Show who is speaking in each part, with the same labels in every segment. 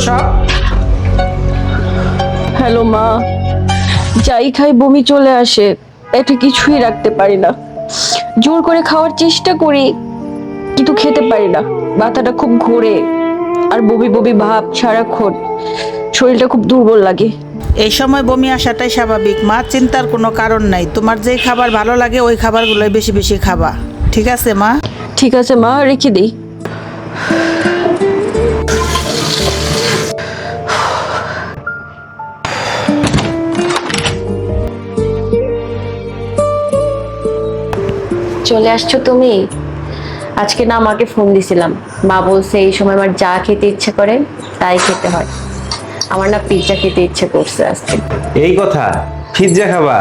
Speaker 1: সব?
Speaker 2: হ্যালো মা, যাই খাই বমি চলে আসে, এটা কিছুই রাখতে পারি না। জোর করে খাওয়ার চেষ্টা করি কিন্তু খেতে পারি না। মাথাটা খুব ঘোরে আর বমি বমি ভাব সারাক্ষণ, শরীরটা খুব দুর্বল লাগে।
Speaker 1: এই সময় বমি আসাটাই স্বাভাবিক মা, চিন্তার কোনো কারণ নাই। তোমার যেই খাবার ভালো লাগে ওই খাবারগুলোই বেশি বেশি খাবা, ঠিক আছে মা?
Speaker 2: ঠিক আছে মা, রেখে দিই। চলে আসছো তুমি? আজকে না আমাকে ফোন দিছিলাম, মা বলছে এই সময় আমার যা খেতে ইচ্ছে করে তাই খেতে হয়। আমার না পিৎজা খেতে ইচ্ছে করছে আজকে।
Speaker 3: এই কথা, পিৎজা খাবা?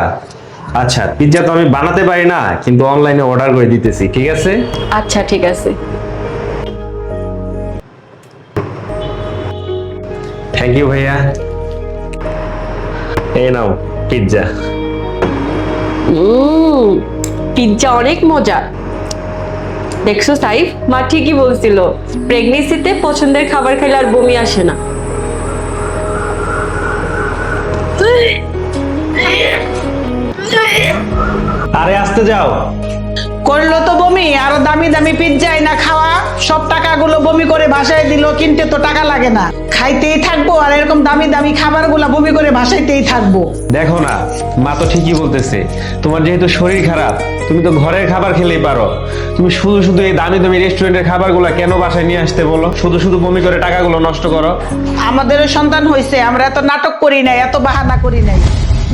Speaker 3: আচ্ছা, পিৎজা তো আমি বানাতে পারি না, কিন্তু অনলাইনে অর্ডার করে দিতেছি, ঠিক আছে?
Speaker 2: আচ্ছা ঠিক আছে।
Speaker 3: থ্যাংক ইউ ভাইয়া। এই নাও পিৎজা।
Speaker 2: পিৎজা অনেক মজা। দেখছো সাইফ, মা ঠিকই বলছিল, প্রেগনেন্সিতে পছন্দের খাবার খাইলে আর বমি আসে না।
Speaker 3: আরে আসতে যাও।
Speaker 1: করলো তো বমি, আরো দামি দামি পিৎজাই না খাওয়া, সব টাকাগুলো বমি করে ভাসায় দিল, কিনতে তো টাকা লাগে না, খাইতেই থাকবো আর এরকম দামি দামি খাবারগুলো বমি করে ভাসাইতেই থাকবো।
Speaker 3: দেখো না, মা তো ঠিকই বলতেছে, তোমার যেহেতু শরীর খারাপ তুমি তো ঘরের খাবার খেলেই পারো। তুমি শুধু শুধু এই দামি দামি রেস্টুরেন্টের খাবারগুলো কেন বাসায় নিয়ে আসতে বলো? শুধু শুধু বমি করে টাকাগুলো নষ্ট করো।
Speaker 1: আমাদেরও সন্তান হয়েছে, আমরা এত নাটক করি নাই, এত বাহানা করি নাই।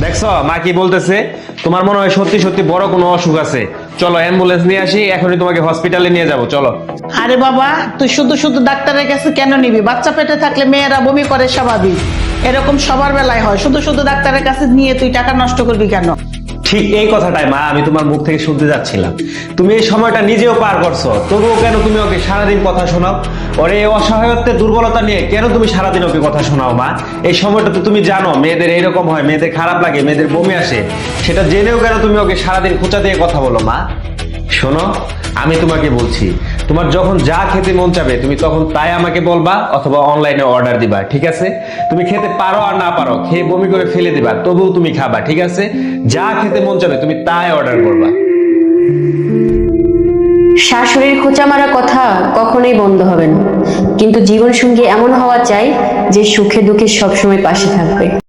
Speaker 3: দেখছো মা কি বলতেছে? তোমার মনে হয় সত্যি সত্যি বড় কোনো অসুখ আছে। চলো অ্যাম্বুলেন্স নিয়ে আসি, এখনই তোমাকে হসপিটালে নিয়ে যাব, চলো।
Speaker 1: আরে বাবা, তুই শুধু শুধু ডাক্তারের কাছে কেন নিবি? বাচ্চা পেটে থাকলে মেয়েরা বমি করে, স্বাভাবিক, এরকম সবার বেলায় হয়। শুধু শুধু ডাক্তারের কাছে নিয়ে তুই টাকা নষ্ট করবি কেন?
Speaker 3: ঠিক এই কথাটাই মা আমি তোমার মুখ থেকে শুনতে যাচ্ছিলাম। তুমি এই সময়টা নিজেও পার করছো, তবুও কেন তুমি ওকে সারাদিন কথা শোনাও? ওরে এই অসহায়ত্বের দুর্বলতা নিয়ে কেন তুমি সারাদিন ওকে কথা শোনাও মা? এই সময়টা তো তুমি জানো মেয়েদের এইরকম হয়, মেয়েদের খারাপ লাগে, মেয়েদের বমি আসে, সেটা জেনেও কেন তুমি ওকে সারাদিন খোঁচা দিয়ে কথা বলো মা? শোনো, আমি তোমাকে বলছি, তোমার যখন যা খেতে মন চাবে তুমি তখন তাই আমাকে বলবা, অথবা অনলাইনে অর্ডার দিবা, ঠিক আছে? তুমি খেতে পারো আর না পারো, খেয়ে বমি করে ফেলে দিবা, তবুও তুমি খাবা, ঠিক আছে? যা খেতে মন চাবে তুমি তাই অর্ডার করবা।
Speaker 2: শাশুড়ির খোঁচা মারা কথা কখনোই বন্ধ হবে না, কিন্তু জীবন সঙ্গী এমন হওয়া চাই যে সুখে দুঃখে সবসময় পাশে থাকবে।